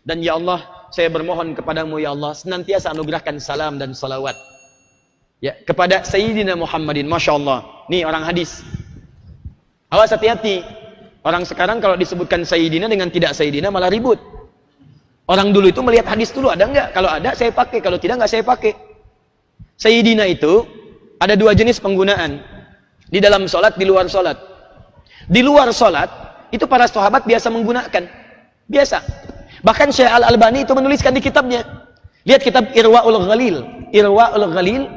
Dan ya Allah, saya bermohon kepadamu ya Allah, senantiasa anugerahkan salam dan salawat ya kepada Sayyidina Muhammadin. Masya Allah, nih orang hadis. Awas hati-hati. Orang sekarang kalau disebutkan Sayyidina dengan tidak Sayyidina malah ribut. Orang dulu itu melihat hadis dulu, ada enggak? Kalau ada saya pakai, kalau tidak enggak saya pakai. Sayyidina itu ada dua jenis penggunaan. Di dalam sholat, di luar sholat. Di luar sholat, itu para sahabat biasa menggunakan. Biasa. Bahkan Syekh Al-Albani itu menuliskan di kitabnya. Lihat kitab Irwaul Ghalil. Irwaul Ghalil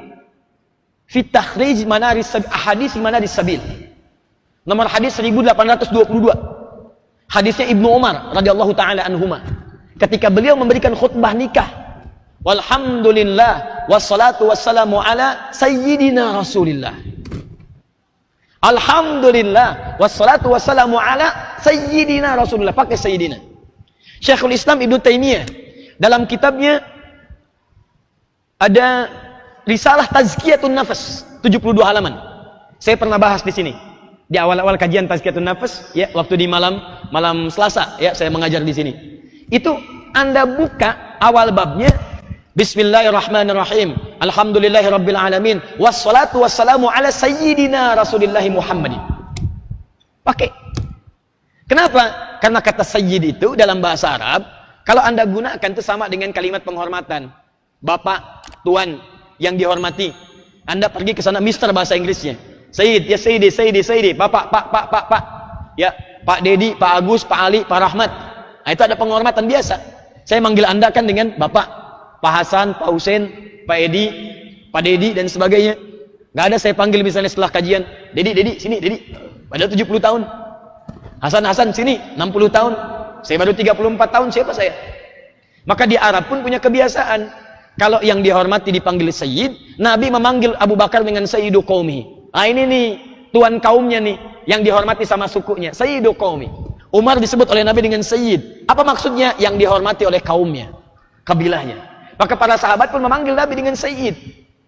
fi takhrij ahadits manaris sabil. Nomor hadis 1822. Hadisnya Ibnu Umar radhiyallahu taala anhuma. Ketika beliau memberikan khutbah nikah. Walhamdulillah wassalatu wassalamu ala sayyidina Rasulillah. Alhamdulillah wassalatu wassalamu ala sayyidina Rasulillah. Pakai sayyidina. Syekhul Islam Ibnu Taimiyah dalam kitabnya ada risalah Tazkiyatun Nafas 72 halaman. Saya pernah bahas di sini di awal-awal kajian Tazkiyatun Nafas ya, waktu di malam Selasa ya, saya mengajar di sini. Itu Anda buka awal babnya Bismillahirrahmanirrahim. Alhamdulillahirabbil alamin wassalatu wassalamu ala sayyidina Rasulillahi Muhammadin. Pakai. Kenapa? Karena kata sayyid itu dalam bahasa Arab, kalau Anda gunakan itu sama dengan kalimat penghormatan. Bapak, tuan yang dihormati. Anda pergi ke sana mister bahasa Inggrisnya. Sayyid, ya sayyidi, sayyidi, sayyidi. Bapak, pak. Ya, Pak Dedi, Pak Agus, Pak Ali, Pak Rahmat. Nah, itu ada penghormatan biasa. Saya manggil Anda kan dengan Bapak, Pak Hasan, Pak Husain, Pak Edi, Pak Dedi dan sebagainya. Nggak ada saya panggil misalnya setelah kajian, Dedi, sini, Dedi. Padahal 70 tahun. Hasan, sini, 60 tahun. Saya baru 34 tahun, siapa saya? Maka di Arab pun punya kebiasaan. Kalau yang dihormati dipanggil Sayyid, Nabi memanggil Abu Bakar dengan Sayyidu Qaumi. Nah ini nih, tuan kaumnya nih, yang dihormati sama sukunya, Sayyidu Qaumi. Umar disebut oleh Nabi dengan Sayyid. Apa maksudnya? Yang dihormati oleh kaumnya, kabilahnya. Maka para sahabat pun memanggil Nabi dengan Sayyid.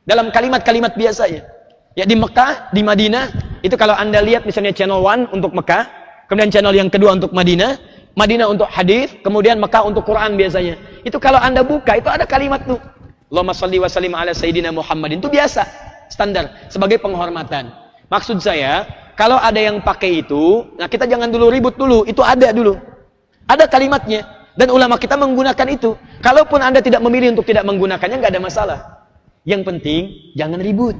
Dalam kalimat-kalimat biasanya. Ya di Mekah, di Madinah, itu kalau Anda lihat misalnya channel 1 untuk Mekah, kemudian channel yang kedua untuk Madinah, Madinah untuk hadis, kemudian Mekah untuk Quran biasanya. Itu kalau Anda buka, itu ada kalimat tuh. Allahumma shalli wa sallim ala sayyidina Muhammadin. Itu biasa, standar, sebagai penghormatan. Maksud saya, kalau ada yang pakai itu, nah kita jangan dulu ribut dulu, itu ada dulu. Ada kalimatnya, dan ulama kita menggunakan itu. Kalaupun Anda tidak memilih untuk tidak menggunakannya, nggak ada masalah. Yang penting, jangan ribut.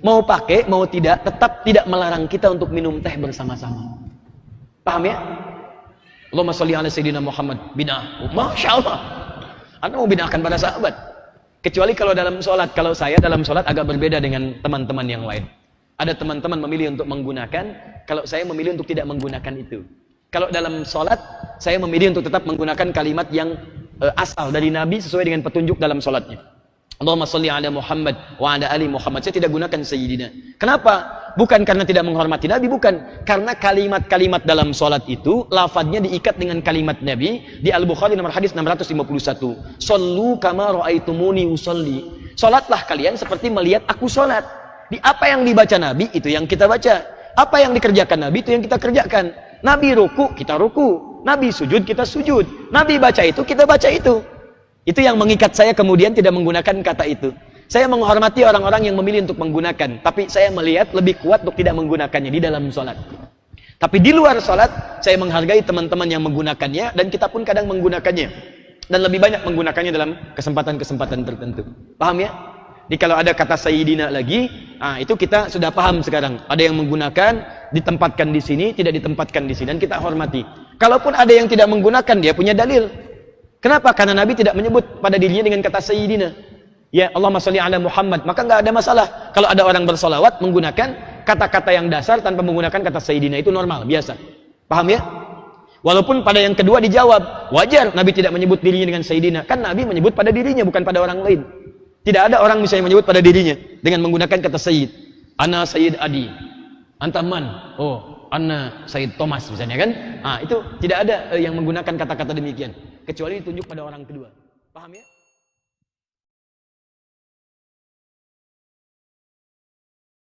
Mau pakai, mau tidak, tetap tidak melarang kita untuk minum teh bersama-sama. Paham ya? Allahumma sholli ala sayyidina Muhammad. Bid'ah. Masya Allah. Anda mau bid'ahkan para sahabat. Kecuali kalau dalam sholat. Kalau saya dalam sholat agak berbeda dengan teman-teman yang lain. Ada teman-teman memilih untuk menggunakan. Kalau saya memilih untuk tidak menggunakan itu. Kalau dalam sholat, saya memilih untuk tetap menggunakan kalimat yang asal dari Nabi sesuai dengan petunjuk dalam sholatnya. Allahumma sholli ala Muhammad wa ala ali Muhammad. Saya tidak gunakan sayyidina. Kenapa? Bukan karena tidak menghormati Nabi, bukan. Karena kalimat-kalimat dalam sholat itu, lafadznya diikat dengan kalimat Nabi. Di Al-Bukhari nomor hadis 651. Shollu kama ra'aitumuni usolli. Sholatlah kalian seperti melihat aku sholat. Di apa yang dibaca Nabi, itu yang kita baca. Apa yang dikerjakan Nabi, itu yang kita kerjakan. Nabi ruku, kita ruku. Nabi sujud, kita sujud. Nabi baca itu, kita baca itu. Itu yang mengikat saya kemudian tidak menggunakan kata itu. Saya menghormati orang-orang yang memilih untuk menggunakan, tapi saya melihat lebih kuat untuk tidak menggunakannya di dalam sholat. Tapi di luar sholat, saya menghargai teman-teman yang menggunakannya, dan kita pun kadang menggunakannya. Dan lebih banyak menggunakannya dalam kesempatan-kesempatan tertentu. Paham ya? Jadi kalau ada kata sayyidina lagi, itu kita sudah paham sekarang. Ada yang menggunakan, ditempatkan di sini, tidak ditempatkan di sini, dan kita hormati. Kalaupun ada yang tidak menggunakan, dia punya dalil. Kenapa? Karena Nabi tidak menyebut pada dirinya dengan kata sayyidina. Ya Allahumma sholli ala Muhammad. Maka nggak ada masalah. Kalau ada orang bersolawat menggunakan kata-kata yang dasar tanpa menggunakan kata sayyidina, itu normal, biasa. Paham ya? Walaupun pada yang kedua dijawab, wajar Nabi tidak menyebut dirinya dengan sayyidina. Kan Nabi menyebut pada dirinya, bukan pada orang lain. Tidak ada orang misalnya menyebut pada dirinya dengan menggunakan kata sayyid. Ana sayyid Adi. Anta man? Oh, ana sayyid Thomas misalnya kan? Itu tidak ada yang menggunakan kata-kata demikian. Kecuali ditunjuk pada orang kedua. Paham ya?